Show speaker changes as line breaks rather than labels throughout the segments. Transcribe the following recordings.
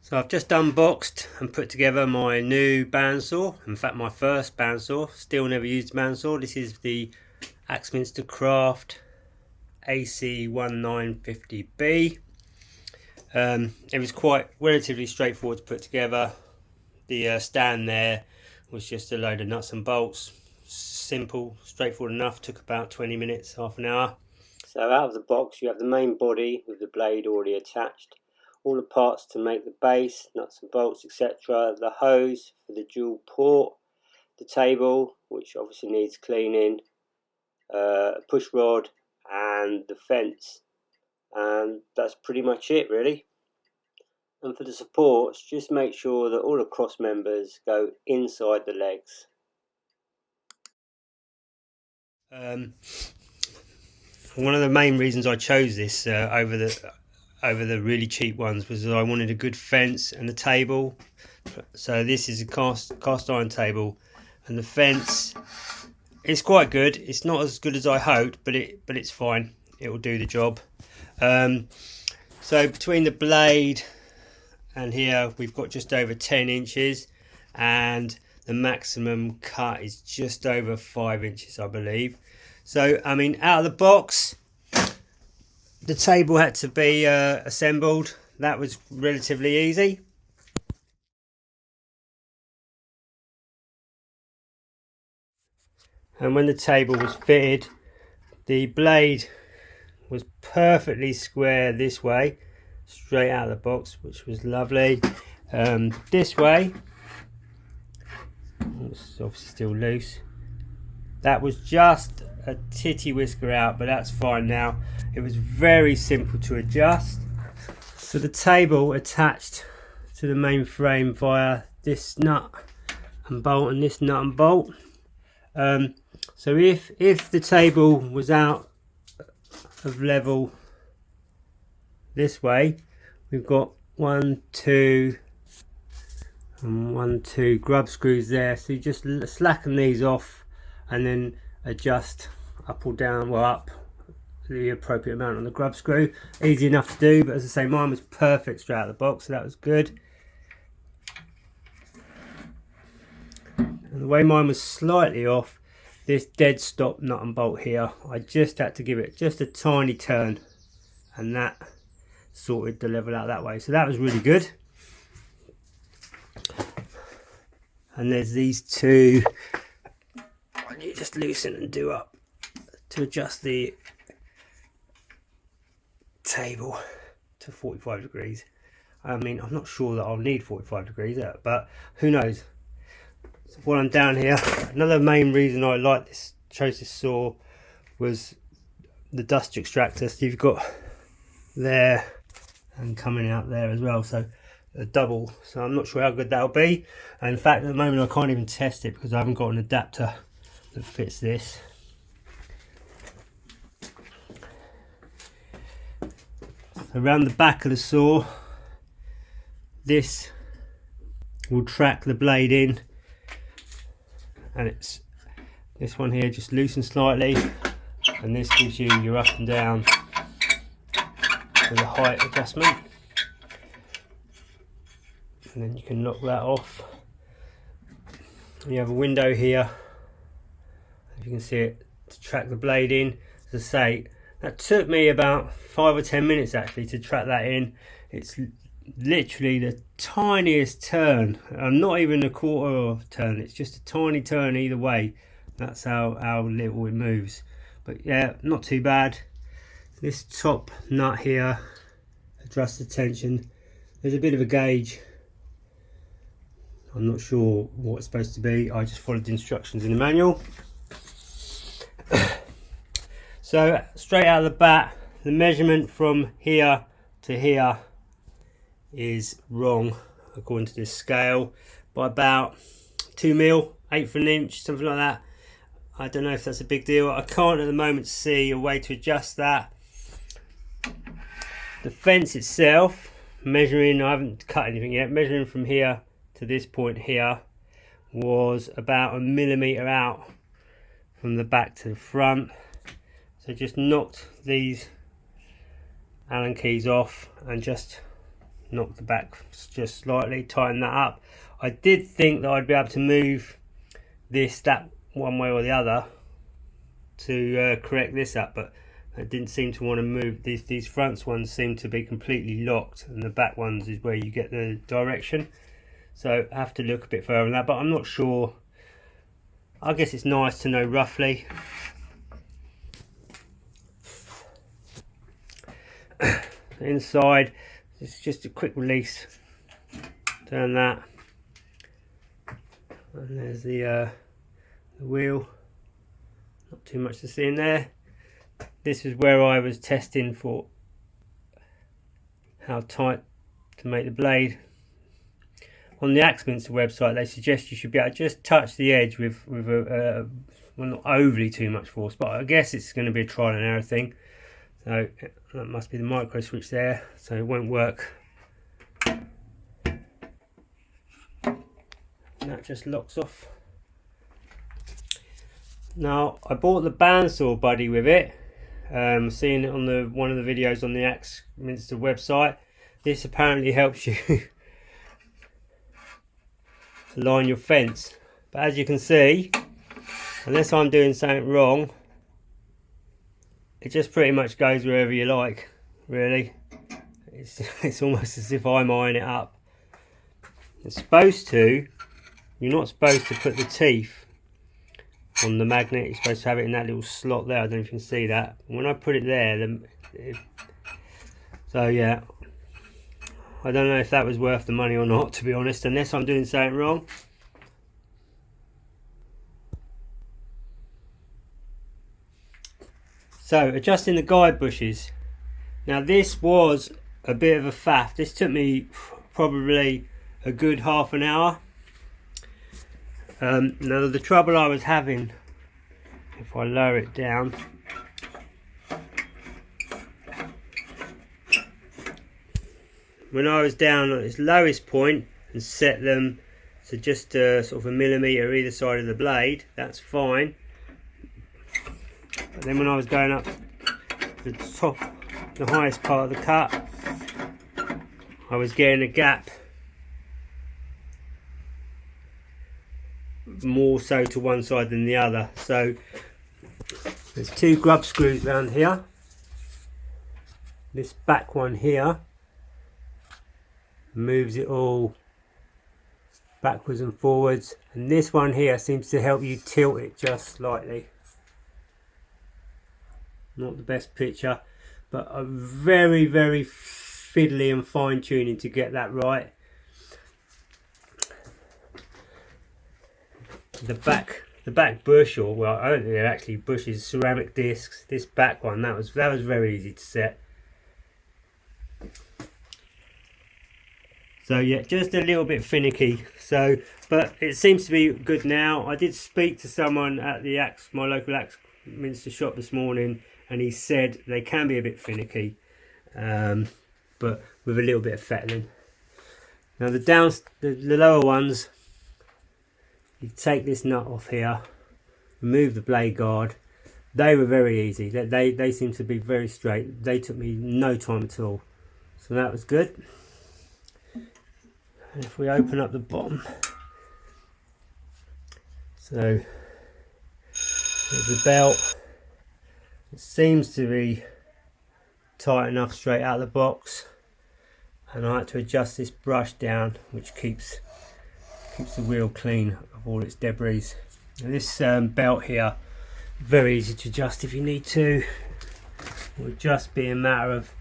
So I've just unboxed and put together my new bandsaw, in fact my first bandsaw, still never used bandsaw. This is the Axminster Craft AC1950B. It was quite relatively straightforward to put together. The stand there was just a load of nuts and bolts. Simple, straightforward enough, took about 20 minutes, half an hour. So out of the box you have the main body with the blade already attached, all the parts to make the base, nuts and bolts, etc. The hose for the dual port, the table, which obviously needs cleaning, a push rod, and the fence. And that's pretty much it really. And for the supports, just make sure that all the cross members go inside the legs. One of the main reasons I chose this over the really cheap ones was that I wanted a good fence and a table. So this is a cast iron table, and the fence is quite good. It's not as good as I hoped, but it's fine. It will do the job. So between the blade and here we've got just over 10 inches, and the maximum cut is just over 5 inches, I believe. So I mean, out of the box, the table had to be assembled. That was relatively easy. And when the table was fitted, the blade was perfectly square this way, straight out of the box, which was lovely. This way, it's obviously still loose. That was just a titty whisker out, but that's fine now. It was very simple to adjust. So the table attached to the main frame via this nut and bolt and this nut and bolt. So if the table was out of level this way, we've got 1, 2 and 1, 2 grub screws there. So you just slacken these off and then adjust up or down, well, up the appropriate amount on the grub screw. Easy enough to do, but as I say, mine was perfect straight out of the box, so that was good. And the way mine was slightly off, this dead stop nut and bolt here, I just had to give it just a tiny turn, and that sorted the level out that way. So that was really good. And there's these two, you just loosen and do up to adjust the table to 45 degrees. I mean, I'm not sure that I'll need 45 degrees, but who knows. So while I'm down here, another main reason I chose this saw was the dust extractor. So you've got there and coming out there as well, so a double. So I'm not sure how good that'll be. And in fact, at the moment I can't even test it because I haven't got an adapter that fits this. Around the back of the saw, this will track the blade in, and it's this one here just loosens slightly, and this gives you your up and down with a height adjustment, and then you can knock that off. You have a window here, if you can see it, to track the blade in. As I say, that took me about 5 or 10 minutes actually to track that in. It's literally the tiniest turn, not even a quarter of a turn, it's just a tiny turn either way. That's how little it moves. But yeah, not too bad. This top nut here adjusts the tension. There's a bit of a gauge. I'm not sure what it's supposed to be. I just followed the instructions in the manual. So straight out of the bat, the measurement from here to here is wrong according to this scale by about 2 mil, 1/8 of an inch, something like that. I don't know if that's a big deal. I can't at the moment see a way to adjust that. The fence itself, measuring, I haven't cut anything yet, measuring from here to this point here was about 1 millimeter out. from the back to the front. So just knocked these Allen keys off and just knocked the back just slightly, tighten that up. I did think that I'd be able to move that one way or the other to correct this up, but I didn't seem to want to move. These front ones seem to be completely locked, and the back ones is where you get the direction. So I have to look a bit further on that, but I'm not sure. I guess it's nice to know roughly. Inside, it's just a quick release. Turn that, and there's the wheel. Not too much to see in there. This is where I was testing for how tight to make the blade. On the Axminster website, they suggest you should be able to just touch the edge with well, not overly too much force, but I guess it's going to be a trial and error thing. So that must be the micro switch there, so it won't work. And that just locks off. Now I bought the bandsaw buddy with it. Seeing it on one of the videos on the Axminster website. This apparently helps you to line your fence, but as you can see, unless I'm doing something wrong, it just pretty much goes wherever you like, really. It's almost as if I'm eyeing it up. You're not supposed to put the teeth on the magnet. You're supposed to have it in that little slot there. I don't know if you can see that. When I put it there, so yeah, I don't know if that was worth the money or not, to be honest, unless I'm doing something wrong. So adjusting the guide bushes. Now this was a bit of a faff. This took me probably a good half an hour. Now the trouble I was having, if I lower it down, when I was down at its lowest point and set them to just sort of a millimetre either side of the blade, that's fine. But then when I was going up to the top, the highest part of the cut, I was getting a gap more so to one side than the other. So there's two grub screws around here. This back one here moves it all backwards and forwards, and this one here seems to help you tilt it just slightly. Not the best picture, but a very fiddly and fine tuning to get that right. The back bush, or well, I don't think they're actually bushes, ceramic discs. This back one, that was very easy to set. So yeah, just a little bit finicky. So, but it seems to be good now. I did speak to someone at my local Axminster shop this morning, and he said they can be a bit finicky, but with a little bit of fettling. Now the lower ones, you take this nut off here, remove the blade guard. They were very easy. They seem to be very straight. They took me no time at all, so that was good. And if we open up the bottom, so there's the belt. It seems to be tight enough straight out of the box, and I had to adjust this brush down, which keeps the wheel clean of all its debris. And this belt here, very easy to adjust if you need to. It would just be a matter of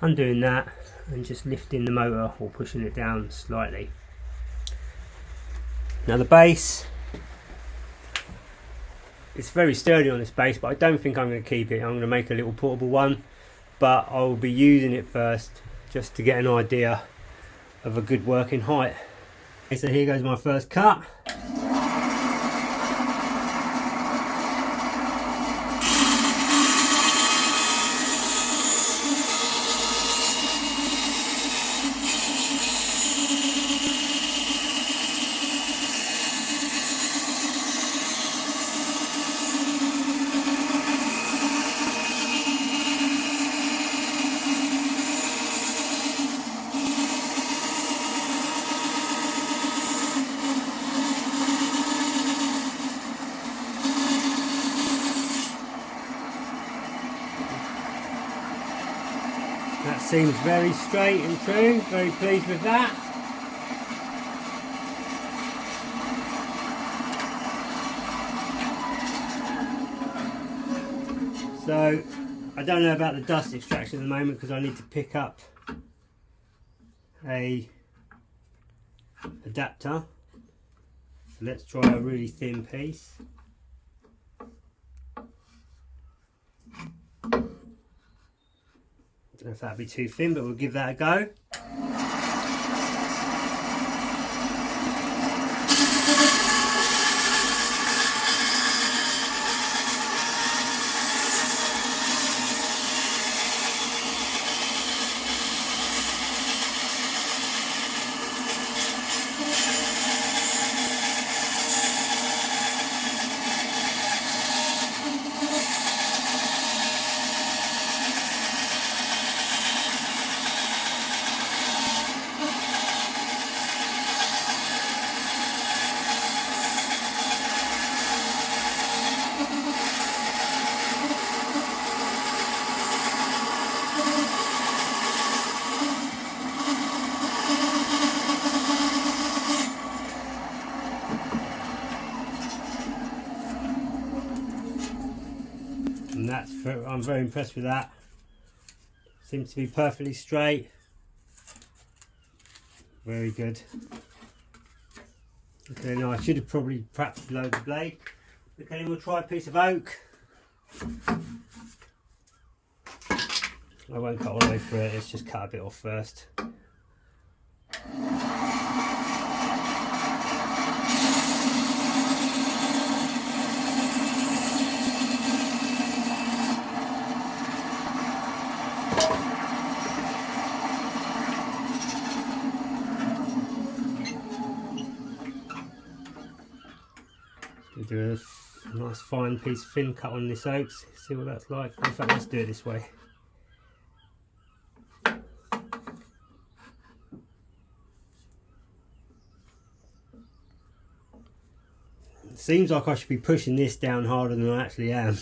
undoing that and just lifting the motor or pushing it down slightly. Now the base, it's very sturdy on this base, but I don't think I'm going to keep it. I'm going to make a little portable one, but I will be using it first just to get an idea of a good working height. Okay, so here goes my first cut. seems very straight and true, very pleased with that. So I don't know about the dust extraction at the moment because I need to pick up a adapter. So let's try a really thin piece. Don't know if that'd be too thin, but we'll give that a go. And I'm very impressed with that. Seems to be perfectly straight. Very good. Okay, now I should have probably perhaps loaded the blade. Okay, we'll try a piece of oak. I won't cut all the way through it, let's just cut a bit off first. Do a nice fine piece of thin cut on this oak, see what that's like. In fact, let's do it this way. It seems like I should be pushing this down harder than I actually am.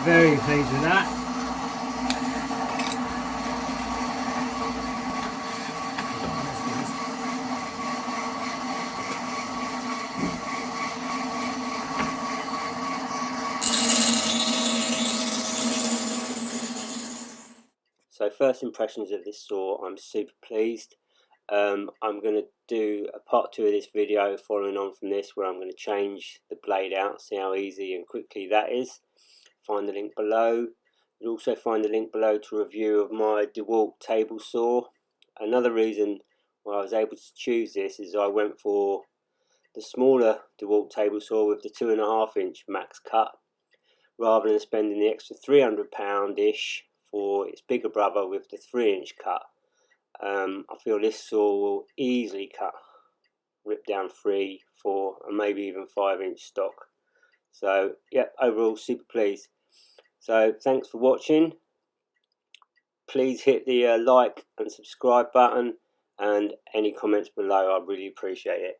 Very pleased with that. So first impressions of this saw, I'm super pleased. I'm going to do a part 2 of this video following on from this, where I'm going to change the blade out, see how easy and quickly that is. Find the link below. You'll also find the link below to a review of my Dewalt table saw. Another reason why I was able to choose this is I went for the smaller Dewalt table saw with the 2.5-inch max cut, rather than spending the extra £300-ish for its bigger brother with the 3-inch cut. I feel this saw will easily rip down 3, 4 and maybe even 5-inch stock. So yeah, overall super pleased. So thanks for watching. Please hit the like and subscribe button, and any comments below, I really appreciate it.